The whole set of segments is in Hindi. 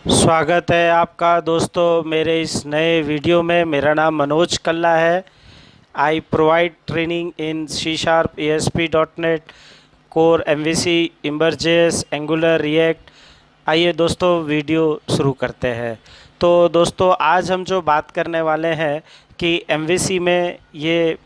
स्वागत है आपका दोस्तों मेरे इस नए वीडियो में। मेरा नाम मनोज कल्ला है। I provide training in C sharp ASP.NET core MVC emerges Angular React. आइए दोस्तों वीडियो शुरू करते हैं। तो दोस्तों आज हम जो बात करने वाले हैं कि MVC में ये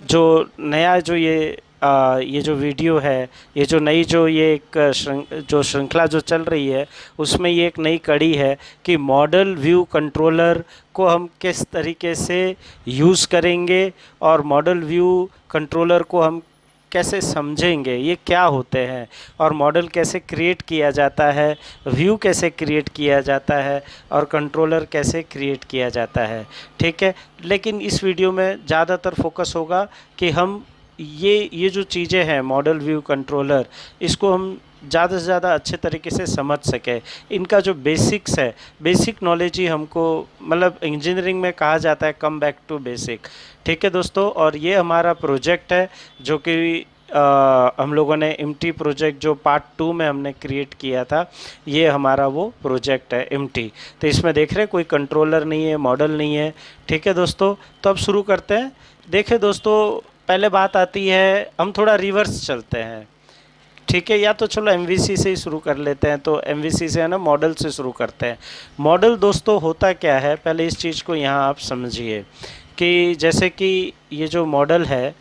जो नया जो ये जो वीडियो है, ये जो नई जो ये एक श्रृंखला जो चल रही है, उसमें ये एक नई कड़ी है कि मॉडल व्यू कंट्रोलर को हम किस तरीके से यूज़ करेंगे और मॉडल व्यू कंट्रोलर को हम कैसे समझेंगे, ये क्या होते हैं और मॉडल कैसे क्रिएट किया जाता है, व्यू कैसे क्रिएट किया जाता है और कंट्रोलर कैसे क्रिएट किया जाता है। ठीक है, लेकिन इस वीडियो में ज़्यादातर फोकस होगा कि हम ये जो चीज़ें हैं मॉडल व्यू कंट्रोलर, इसको हम ज़्यादा से ज़्यादा अच्छे तरीके से समझ सकें। इनका जो बेसिक्स है, बेसिक नॉलेज ही हमको, मतलब इंजीनियरिंग में कहा जाता है कम बैक टू बेसिक। ठीक है दोस्तों, और ये हमारा प्रोजेक्ट है जो कि हम लोगों ने MT प्रोजेक्ट जो पार्ट 2 में हमने क्रिएट किया था, ये हमारा वो प्रोजेक्ट है MT। तो इसमें देख रहे हैं कोई कंट्रोलर नहीं है, मॉडल नहीं है। ठीक है दोस्तों, तो अब शुरू करते हैं। देखें दोस्तों, पहले बात आती है, हम थोड़ा रिवर्स चलते हैं। ठीक है, या तो चलो MVC से ही शुरू कर लेते हैं। तो MVC से है ना, मॉडल से शुरू करते हैं। मॉडल दोस्तों होता क्या है, पहले इस चीज़ को यहाँ आप समझिए कि जैसे कि ये जो मॉडल है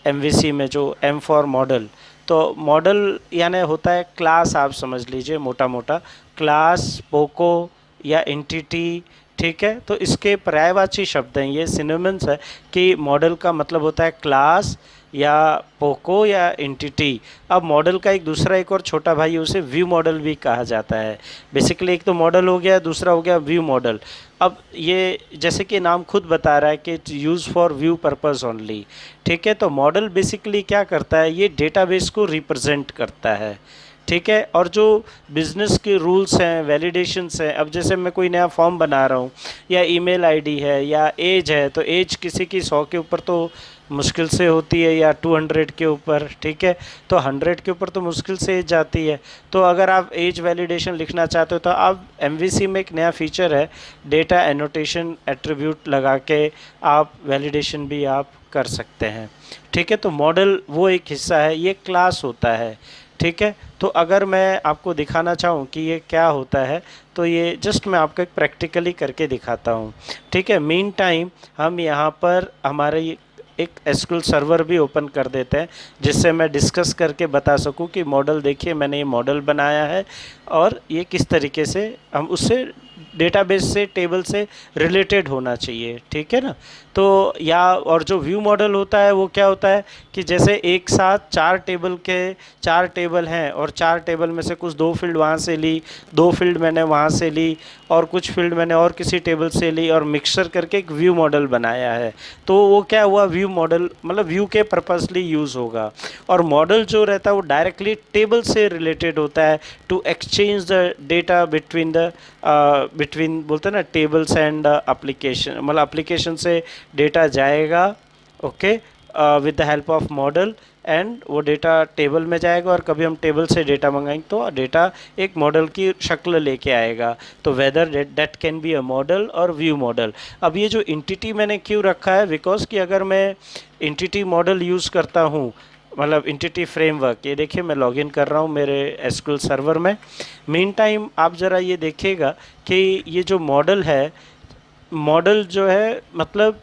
MVC में, जो M फॉर मॉडल, तो मॉडल यानी होता है क्लास, आप समझ लीजिए मोटा मोटा क्लास, पोको या एंटिटी। ठीक है, तो इसके पर्यायवाची शब्द हैं, ये सिनोनिम्स है कि मॉडल का मतलब होता है क्लास या पोको या एंटिटी। अब मॉडल का एक दूसरा एक और छोटा भाई, उसे व्यू मॉडल भी कहा जाता है। बेसिकली एक तो मॉडल हो गया, दूसरा हो गया व्यू मॉडल। अब ये जैसे कि नाम खुद बता रहा है कि it's use for view purpose only. ठीक है, तो मॉडल बेसिकली क्या करता है, ये डेटाबेस को रिप्रेजेंट करता है। ठीक है, और जो बिज़नेस के रूल्स हैं, वैलिडेशंस हैं, अब जैसे मैं कोई नया फॉर्म बना रहा हूँ या ईमेल आईडी है या एज है, तो एज किसी की 100 के ऊपर तो मुश्किल से होती है या 200 के ऊपर। ठीक है, तो 100 के ऊपर तो मुश्किल से एज जाती है। तो अगर आप एज वैलिडेशन लिखना चाहते हो तो आप MVC में एक नया फीचर है, डेटा एनोटेशन एट्रीब्यूट लगा के आप वैलिडेशन भी आप कर सकते हैं। ठीक है, तो मॉडल वो एक हिस्सा है, ये क्लास होता है। ठीक है, तो अगर मैं आपको दिखाना चाहूँ कि ये क्या होता है, तो ये जस्ट मैं आपको एक प्रैक्टिकली करके दिखाता हूँ। ठीक है, मीन टाइम हम यहाँ पर हमारे एक SQL सर्वर भी ओपन कर देते हैं, जिससे मैं डिस्कस करके बता सकूं कि मॉडल, देखिए मैंने ये मॉडल बनाया है और ये किस तरीके से हम उससे डेटाबेस से, टेबल से रिलेटेड होना चाहिए। ठीक है ना, तो या और जो व्यू मॉडल होता है वो क्या होता है कि जैसे एक साथ चार टेबल हैं और चार टेबल में से कुछ 2 फील्ड वहाँ से ली, 2 फील्ड मैंने वहाँ से ली और कुछ फील्ड मैंने और किसी टेबल से ली और मिक्सचर करके एक व्यू मॉडल बनाया है। तो वो क्या हुआ, व्यू मॉडल मतलब व्यू के पर्पसली यूज़ होगा। और मॉडल जो रहता है वो डायरेक्टली टेबल से रिलेटेड होता है, to exchange the data between बोलते हैं ना, टेबल्स एंड एप्लीकेशन, मतलब एप्लीकेशन से डेटा जाएगा, okay, with the help of model, and वो डेटा टेबल में जाएगा और कभी हम टेबल से डेटा मंगाएंगे तो डेटा एक मॉडल की शक्ल लेके आएगा। तो whether that can be a model और व्यू मॉडल। अब ये जो इंटिटी मैंने क्यों रखा है, बिकॉज कि अगर मैं इंटिटी मॉडल यूज़ करता हूँ, मतलब इंटिटी फ्रेमवर्क, ये देखिए मैं लॉगिन कर रहा हूँ मेरे SQL सर्वर में। मीन टाइम आप ज़रा ये देखिएगा कि ये जो मॉडल है, मॉडल जो है मतलब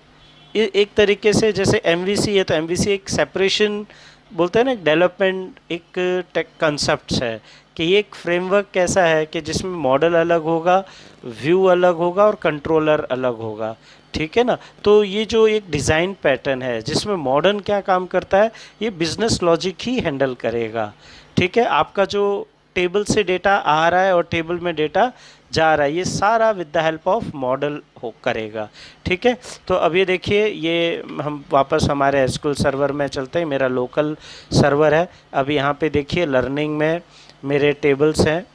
ये एक तरीके से जैसे MVC है, तो MVC एक सेपरेशन बोलते हैं ना, एक डेवलपमेंट, एक टेक कंसेप्ट है कि ये एक फ्रेमवर्क कैसा है कि जिसमें मॉडल अलग होगा, व्यू अलग होगा और कंट्रोलर अलग होगा। ठीक है ना, तो ये जो एक डिज़ाइन पैटर्न है जिसमें मॉडर्न क्या काम करता है, ये बिजनेस लॉजिक ही हैंडल करेगा। ठीक है, आपका जो टेबल से डेटा आ रहा है और टेबल में डेटा जा रहा है, ये सारा with the help of model हो करेगा। ठीक है, तो अब ये देखिए, ये हम वापस हमारे SQL सर्वर में चलते हैं, मेरा लोकल सर्वर है। अब यहाँ पे देखिए लर्निंग में मेरे टेबल्स हैं।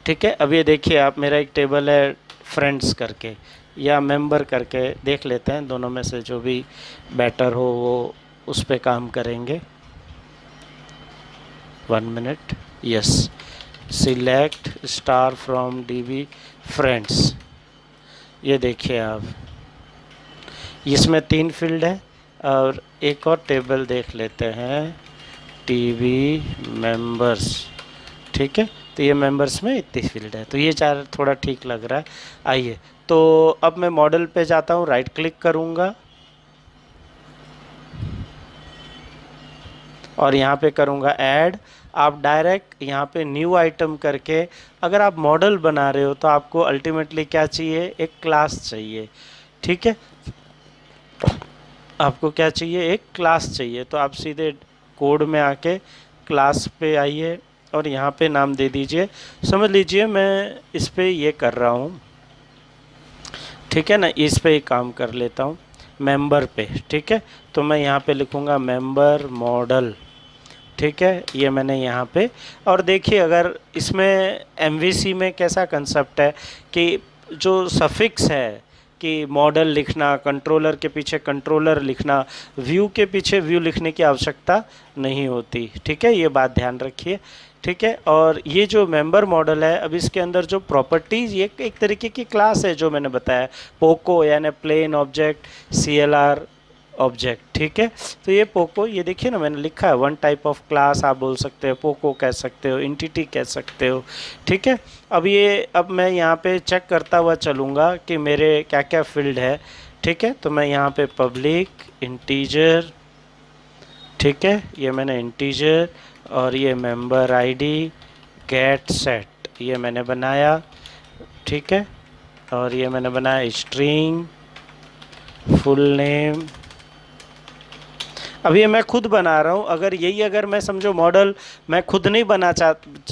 ठीक है, अब ये देखिए आप, मेरा एक टेबल है फ्रेंड्स करके या मेंबर करके, देख लेते हैं दोनों में से जो भी बेटर हो वो उस पर काम करेंगे। 1 minute, yes. Select star from DB friends. ये देखिए आप, इसमें 3 फील्ड है और एक और टेबल देख लेते हैं, TB मेंबर्स। ठीक है, तो ये मेंबर्स में इतनी फील्ड है, तो ये 4 थोड़ा ठीक लग रहा है। आइए, तो अब मैं मॉडल पे जाता हूँ, राइट क्लिक करूँगा और यहाँ पे करूँगा ऐड। आप डायरेक्ट यहाँ पे न्यू आइटम करके, अगर आप मॉडल बना रहे हो तो आपको अल्टीमेटली क्या चाहिए, एक क्लास चाहिए। ठीक है, आपको क्या चाहिए, एक क्लास चाहिए। तो आप सीधे कोड में आके क्लास पे आइए और यहाँ पे नाम दे दीजिए। समझ लीजिए मैं इस पे ये कर रहा हूँ, ठीक है ना, इस पे ही काम कर लेता हूँ, मेंबर पे। ठीक है, तो मैं यहाँ पे लिखूँगा मेंबर मॉडल। ठीक है, ये मैंने यहाँ पे, और देखिए अगर इसमें MVC में कैसा कंसेप्ट है कि जो सफिक्स है कि मॉडल लिखना, कंट्रोलर के पीछे कंट्रोलर लिखना, व्यू के पीछे व्यू लिखने की आवश्यकता नहीं होती। ठीक है, ये बात ध्यान रखिए। ठीक है, और ये जो मेंबर मॉडल है, अब इसके अंदर जो प्रॉपर्टीज़, ये एक तरीके की क्लास है जो मैंने बताया, पोको यानी प्लेन ऑब्जेक्ट, CLR ऑब्जेक्ट। ठीक है, तो ये पोको, ये देखिए ना मैंने लिखा है, 1 टाइप ऑफ क्लास आप बोल सकते हो, पोको कह सकते हो, एंटिटी कह सकते हो। ठीक है, अब मैं यहाँ पे चेक करता हुआ चलूँगा कि मेरे क्या क्या फील्ड है। ठीक है, तो मैं यहाँ पे पब्लिक इंटीजर, ठीक है, ये मैंने इंटीजर, और ये मेंबर ID गेट सेट ये मैंने बनाया। ठीक है, और ये मैंने बनाया स्ट्रिंग फुल नेम। अब ये मैं खुद बना रहा हूँ, अगर मैं समझो मॉडल मैं खुद नहीं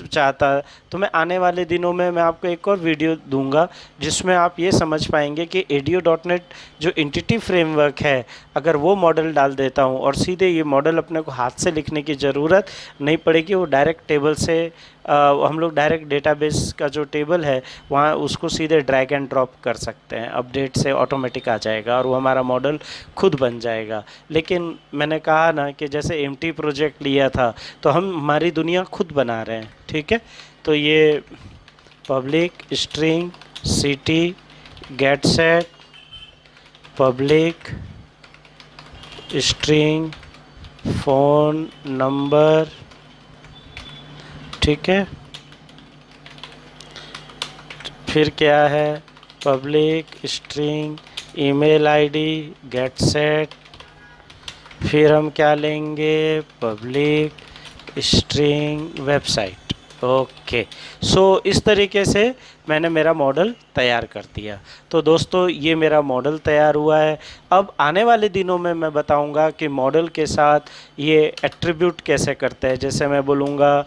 चाहता, तो मैं आने वाले दिनों में मैं आपको एक और वीडियो दूंगा जिसमें आप ये समझ पाएंगे कि ADO.NET जो एंटिटी फ्रेमवर्क है, अगर वो मॉडल डाल देता हूँ और सीधे ये मॉडल अपने को हाथ से लिखने की ज़रूरत नहीं पड़ेगी, वो डायरेक्ट टेबल से हम लोग डायरेक्ट डेटाबेस का जो टेबल है वहाँ उसको सीधे ड्रैग एंड ड्रॉप कर सकते हैं, अपडेट से ऑटोमेटिक आ जाएगा और वो हमारा मॉडल खुद बन जाएगा। लेकिन मैंने कहा ना कि जैसे एम्प्टी प्रोजेक्ट लिया था, तो हम हमारी दुनिया खुद बना रहे हैं। ठीक है, तो ये public string city get set, public string phone number. ठीक है, फिर क्या है, public string email ID get set, फिर हम क्या लेंगे, पब्लिक स्ट्रिंग वेबसाइट। ओके, सो इस तरीके से मैंने मेरा मॉडल तैयार कर दिया। तो दोस्तों ये मेरा मॉडल तैयार हुआ है। अब आने वाले दिनों में मैं बताऊंगा कि मॉडल के साथ ये एट्रीब्यूट कैसे करते हैं। जैसे मैं बोलूँगा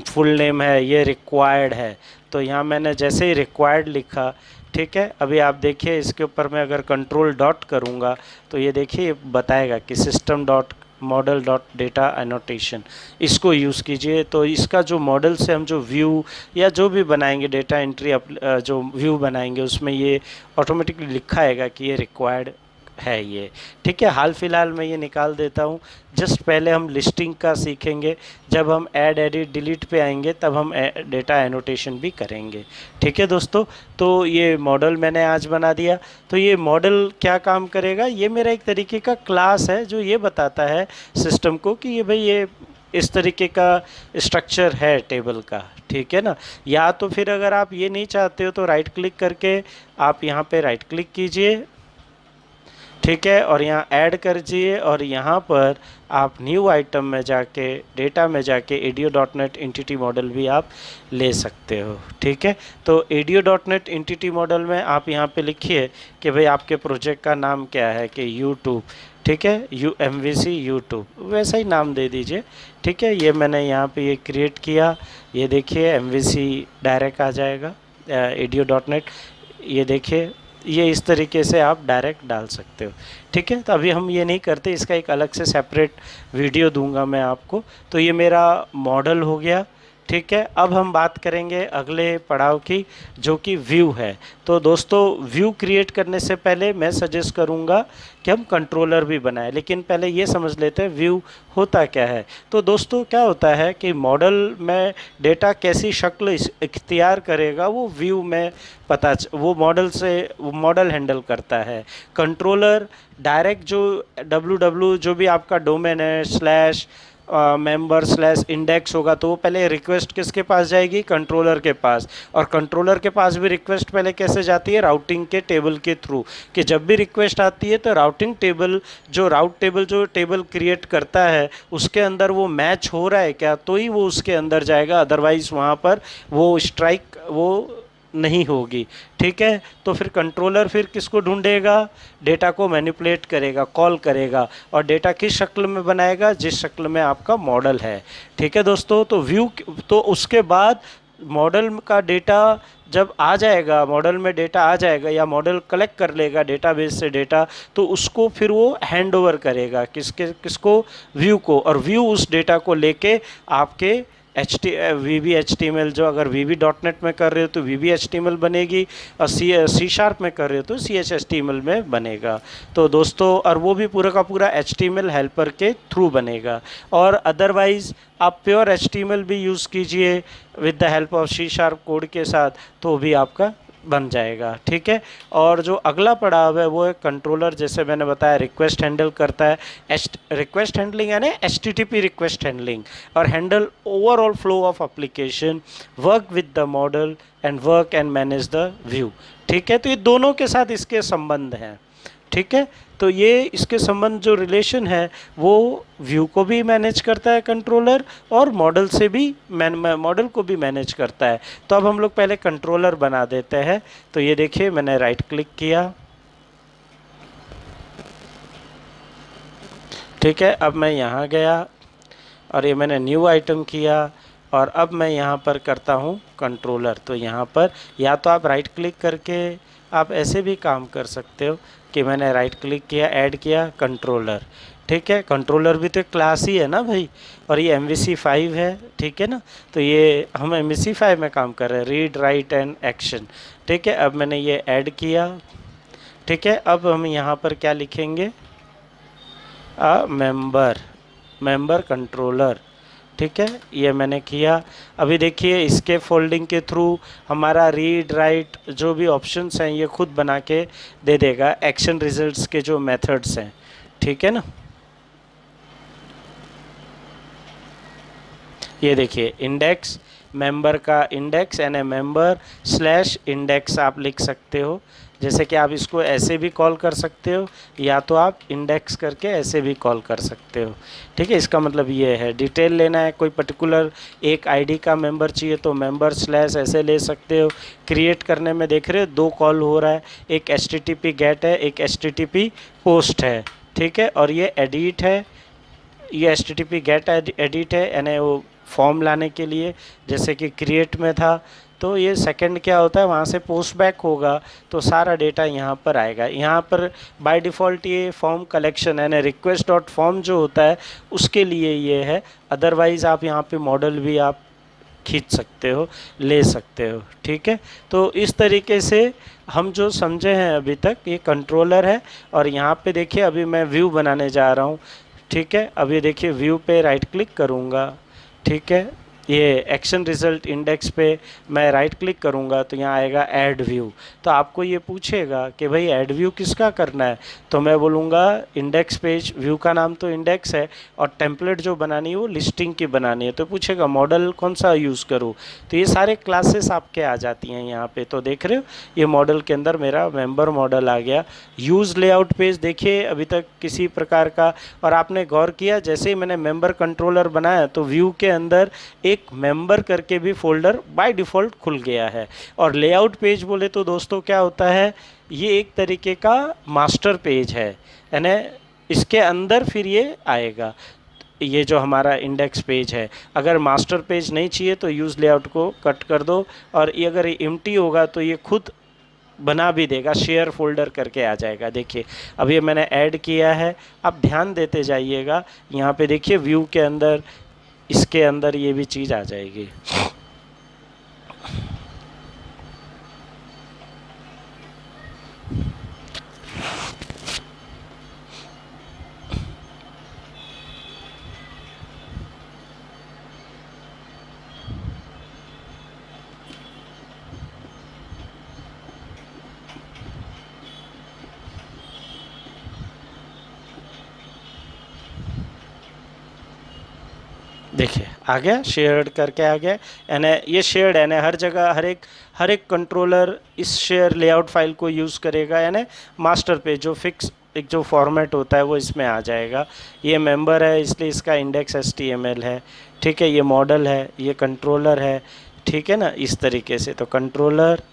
फुल नेम है, ये रिक्वायर्ड है, तो यहाँ मैंने जैसे ही रिक्वायर्ड लिखा, ठीक है, अभी आप देखिए इसके ऊपर मैं अगर कंट्रोल डॉट करूँगा तो ये देखिए बताएगा कि system dot model dot data annotation, इसको यूज़ कीजिए। तो इसका जो मॉडल से हम जो व्यू या जो भी बनाएंगे, डेटा एंट्री जो व्यू बनाएंगे, उसमें ये ऑटोमेटिकली लिखा आएगा कि ये रिक्वायर्ड है ये। ठीक है, हाल फिलहाल मैं ये निकाल देता हूँ। जस्ट पहले हम लिस्टिंग का सीखेंगे, जब हम ऐड एडिट डिलीट पे आएंगे तब हम डेटा एनोटेशन भी करेंगे। ठीक है दोस्तों, तो ये मॉडल मैंने आज बना दिया। तो ये मॉडल क्या काम करेगा, ये मेरा एक तरीके का क्लास है जो ये बताता है सिस्टम को कि ये भाई ये इस तरीके का स्ट्रक्चर है टेबल का। ठीक है ना, या तो फिर अगर आप ये नहीं चाहते हो तो राइट क्लिक करके आप यहाँ पे राइट क्लिक कीजिए, ठीक है, और यहाँ ऐड कर दीजिए और यहाँ पर आप न्यू आइटम में जाके डेटा में जाके ADO.NET एंटिटी मॉडल भी आप ले सकते हो। ठीक है, तो ADO.NET एंटिटी मॉडल में आप यहाँ पे लिखिए कि भाई आपके प्रोजेक्ट का नाम क्या है, कि YouTube। ठीक है, MVC YouTube वैसा ही नाम दे दीजिए। ठीक है, ये मैंने यहाँ पे ये क्रिएट किया, ये देखिए MVC डायरेक्ट आ जाएगा ADO.NET। ये देखिए, ये इस तरीके से आप डायरेक्ट डाल सकते हो। ठीक है, तो अभी हम ये नहीं करते, इसका एक अलग से सेपरेट वीडियो दूंगा मैं आपको। तो ये मेरा मॉडल हो गया। ठीक है, अब हम बात करेंगे अगले पड़ाव की, जो कि व्यू है। तो दोस्तों, व्यू क्रिएट करने से पहले मैं सजेस्ट करूंगा कि हम कंट्रोलर भी बनाएं, लेकिन पहले ये समझ लेते हैं व्यू होता क्या है। तो दोस्तों, क्या होता है कि मॉडल में डेटा कैसी शक्ल इख्तियार करेगा वो व्यू में वो मॉडल से वो मॉडल हैंडल करता है। कंट्रोलर डायरेक्ट जो www जो भी आपका डोमेन है स्लैश मेंबर स्लैश इंडेक्स होगा, तो वो पहले रिक्वेस्ट किसके पास जाएगी? कंट्रोलर के पास। और कंट्रोलर के पास भी रिक्वेस्ट पहले कैसे जाती है? राउटिंग के टेबल के थ्रू, कि जब भी रिक्वेस्ट आती है तो राउटिंग टेबल जो टेबल क्रिएट करता है उसके अंदर वो मैच हो रहा है क्या, तो ही वो उसके अंदर जाएगा, अदरवाइज वहाँ पर वो स्ट्राइक वो नहीं होगी। ठीक है, तो फिर कंट्रोलर फिर किसको ढूंढेगा? डेटा को मैनिपुलेट करेगा, कॉल करेगा, और डेटा किस शक्ल में बनाएगा? जिस शक्ल में आपका मॉडल है। ठीक है दोस्तों, तो व्यू, तो उसके बाद मॉडल का डेटा जब आ जाएगा, मॉडल में डेटा आ जाएगा या मॉडल कलेक्ट कर लेगा डेटाबेस से डेटा, तो उसको फिर वो हैंड ओवर करेगा किसको? व्यू को। और व्यू उस डेटा को लेके आपके VB HTML, जो अगर VB.NET में कर रहे हो तो VB HTML बनेगी, और C# में कर रहे हो तो CH HTML में बनेगा। तो दोस्तों, और वो भी पूरा का पूरा HTML हेल्पर के थ्रू बनेगा। और अदरवाइज़ आप प्योर HTML भी यूज़ कीजिए with the help of C# code के साथ, तो भी आपका बन जाएगा। ठीक है, और जो अगला पड़ाव है वो है कंट्रोलर। जैसे मैंने बताया, रिक्वेस्ट हैंडल करता है। रिक्वेस्ट हैंडलिंग यानी HTTP रिक्वेस्ट हैंडलिंग, और handle overall flow of application, work with the model and work and manage the view. ठीक है, तो ये दोनों के साथ इसके संबंध हैं। ठीक है, तो ये इसके संबंध जो रिलेशन है वो व्यू को भी मैनेज करता है कंट्रोलर, और मॉडल से भी मॉडल को भी मैनेज करता है। तो अब हम लोग पहले कंट्रोलर बना देते हैं। तो ये देखिए, मैंने राइट क्लिक किया। ठीक है, अब मैं यहाँ गया और ये मैंने न्यू आइटम किया, और अब मैं यहाँ पर करता हूँ कंट्रोलर। तो यहाँ पर या तो आप राइट क्लिक करके आप ऐसे भी काम कर सकते हो कि मैंने राइट क्लिक किया, ऐड किया कंट्रोलर। ठीक है, कंट्रोलर भी तो एक क्लास ही है ना भाई, और ये MVC5 है। ठीक है ना, तो ये हम MVC5 में काम कर रहे हैं, रीड राइट एंड एक्शन। ठीक है, अब मैंने ये ऐड किया। ठीक है, अब हम यहाँ पर क्या लिखेंगे? Member controller. ठीक है, ये मैंने किया। अभी देखिए, इसके फोल्डिंग के थ्रू हमारा रीड राइट जो भी ऑप्शंस हैं ये खुद बना के दे देगा, एक्शन रिजल्ट्स के जो मेथड्स हैं। ठीक है ना, ये देखिए, इंडेक्स, मेंबर का इंडेक्स यानी मेंबर स्लैश इंडेक्स आप लिख सकते हो। जैसे कि आप इसको ऐसे भी कॉल कर सकते हो, या तो आप इंडेक्स करके ऐसे भी कॉल कर सकते हो। ठीक है, इसका मतलब ये है, डिटेल लेना है, कोई पर्टिकुलर एक आईडी का मेंबर चाहिए तो मेंबर स्लैश ऐसे ले सकते हो। क्रिएट करने में देख रहे हो 2 कॉल हो रहा है, एक HTTP गेट है, एक HTTP पोस्ट है। ठीक है, और ये एडिट है, ये HTTP गेट एडिट है, यानी वो फॉर्म लाने के लिए, जैसे कि क्रिएट में था। तो ये सेकंड क्या होता है, वहाँ से पोस्ट बैक होगा तो सारा डेटा यहाँ पर आएगा। यहाँ पर बाय डिफ़ॉल्ट ये फॉर्म कलेक्शन यानी रिक्वेस्ट डॉट फॉर्म जो होता है उसके लिए ये है। अदरवाइज़ आप यहाँ पे मॉडल भी आप खींच सकते हो, ले सकते हो। ठीक है, तो इस तरीके से हम जो समझे हैं अभी तक, ये कंट्रोलर है। और यहाँ पे देखिए, अभी मैं व्यू बनाने जा रहा हूँ। ठीक है, अभी देखिए, व्यू पे राइट क्लिक करूँगा। ठीक है, ये एक्शन रिजल्ट इंडेक्स पे मैं राइट क्लिक करूँगा तो यहाँ आएगा ऐड व्यू। तो आपको ये पूछेगा कि भाई ऐड व्यू किसका करना है, तो मैं बोलूँगा इंडेक्स पेज, व्यू का नाम तो इंडेक्स है, और टेम्पलेट जो बनानी है वो लिस्टिंग की बनानी है। तो पूछेगा मॉडल कौन सा यूज़ करूँ, तो ये सारे क्लासेस आपके आ जाती हैं यहाँ पे। तो देख रहे हो, ये मॉडल के अंदर मेरा मेंबर मॉडल आ गया। यूज़ लेआउट पेज देखिए, अभी तक किसी प्रकार का, और आपने गौर किया जैसे ही मैंने मेंबर कंट्रोलर बनाया तो व्यू के अंदर एक मेंबर करके भी फोल्डर बाय डिफ़ॉल्ट खुल गया है। और लेआउट पेज बोले तो दोस्तों क्या होता है, ये एक तरीके का मास्टर पेज है, यानी इसके अंदर फिर ये आएगा, ये जो हमारा इंडेक्स पेज है। अगर मास्टर पेज नहीं चाहिए तो यूज़ लेआउट को कट कर दो, और ये अगर एम्प्टी होगा तो ये खुद बना भी देगा, शेयर फोल्डर करके आ जाएगा। देखिए, अब ये मैंने ऐड किया है, आप ध्यान देते जाइएगा। यहाँ पे देखिए, व्यू के अंदर इसके अंदर ये भी चीज़ आ जाएगी। देखिए आ गया, शेयर्ड करके आ गया। यानी ये शेयर्ड है, हर जगह हर एक कंट्रोलर इस शेयर लेआउट फाइल को यूज़ करेगा। यानी मास्टर पे जो फिक्स एक जो फॉर्मेट होता है वो इसमें आ जाएगा। ये मेंबर है इसलिए इसका इंडेक्स HTML है, ठीक है। ये मॉडल है, ये कंट्रोलर है, ठीक है ना, इस तरीके से। तो कंट्रोलर,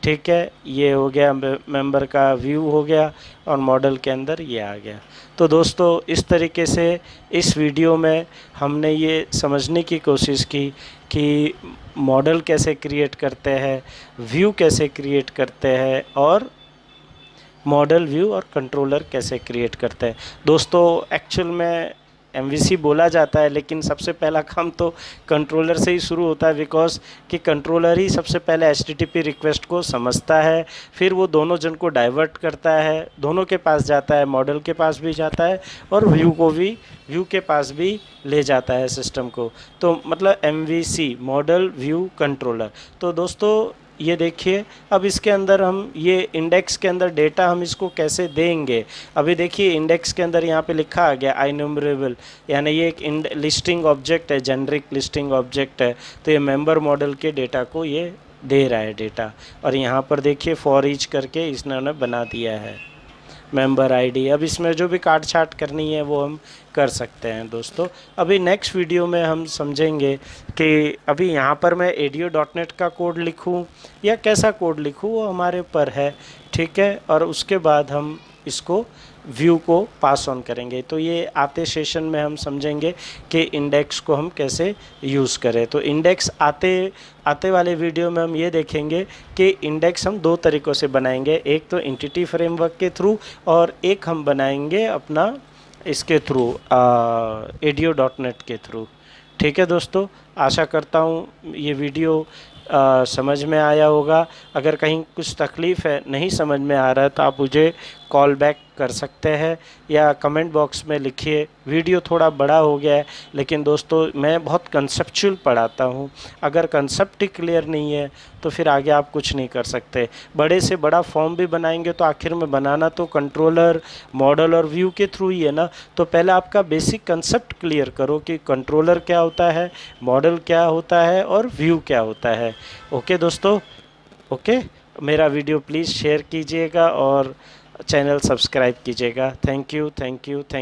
ठीक है, ये हो गया मेंबर का व्यू हो गया, और मॉडल के अंदर ये आ गया। तो दोस्तों इस तरीके से इस वीडियो में हमने ये समझने की कोशिश की कि मॉडल कैसे क्रिएट करते हैं, व्यू कैसे क्रिएट करते हैं, और मॉडल, व्यू और कंट्रोलर कैसे क्रिएट करते हैं। दोस्तों एक्चुअल में MVC बोला जाता है, लेकिन सबसे पहला काम तो कंट्रोलर से ही शुरू होता है, बिकॉज कि कंट्रोलर ही सबसे पहले HTTP रिक्वेस्ट को समझता है, फिर वो दोनों जन को डाइवर्ट करता है, दोनों के पास जाता है, मॉडल के पास भी जाता है और व्यू के पास भी ले जाता है सिस्टम को। तो मतलब MVC, मॉडल, व्यू, कंट्रोलर। तो दोस्तों ये देखिए, अब इसके अंदर हम ये इंडेक्स के अंदर डेटा हम इसको कैसे देंगे। अभी देखिए इंडेक्स के अंदर यहाँ पे लिखा आ गया INumerable, यानी ये एक लिस्टिंग ऑब्जेक्ट है, जेनरिक लिस्टिंग ऑब्जेक्ट है। तो ये मेंबर मॉडल के डेटा को ये दे रहा है डेटा। और यहाँ पर देखिए फॉर ईच करके इसने बना दिया है मेंबर ID। अब इसमें जो भी काट छाट करनी है वो हम कर सकते हैं दोस्तों। अभी नेक्स्ट वीडियो में हम समझेंगे कि अभी यहाँ पर मैं ADO.NET का कोड लिखूँ या कैसा कोड लिखूँ, वो हमारे ऊपर है, ठीक है। और उसके बाद हम इसको व्यू को पास ऑन करेंगे। तो ये आते सेशन में हम समझेंगे कि इंडेक्स को हम कैसे यूज़ करें। तो इंडेक्स आते वाले वीडियो में हम ये देखेंगे कि इंडेक्स हम दो तरीक़ों से बनाएंगे, एक तो एंटिटी फ्रेमवर्क के थ्रू, और एक हम बनाएंगे अपना इसके थ्रू ADO.NET के थ्रू, ठीक है दोस्तों। आशा करता हूँ ये वीडियो समझ में आया होगा। अगर कहीं कुछ तकलीफ़ है, नहीं समझ में आ रहा है, तो आप मुझे कॉल बैक कर सकते हैं या कमेंट बॉक्स में लिखिए। वीडियो थोड़ा बड़ा हो गया है, लेकिन दोस्तों मैं बहुत कंसेप्चुअल पढ़ाता हूँ। अगर कंसेप्ट ही क्लियर नहीं है तो फिर आगे आप कुछ नहीं कर सकते। बड़े से बड़ा फॉर्म भी बनाएंगे तो आखिर में बनाना तो कंट्रोलर, मॉडल और व्यू के थ्रू ही है ना। तो पहले आपका बेसिक कंसेप्ट क्लियर करो कि कंट्रोलर क्या होता है, मॉडल क्या होता है और व्यू क्या होता है। ओके दोस्तों, ओके। मेरा वीडियो प्लीज़ शेयर कीजिएगा और चैनल सब्सक्राइब कीजिएगा। Thank you, thank you, thank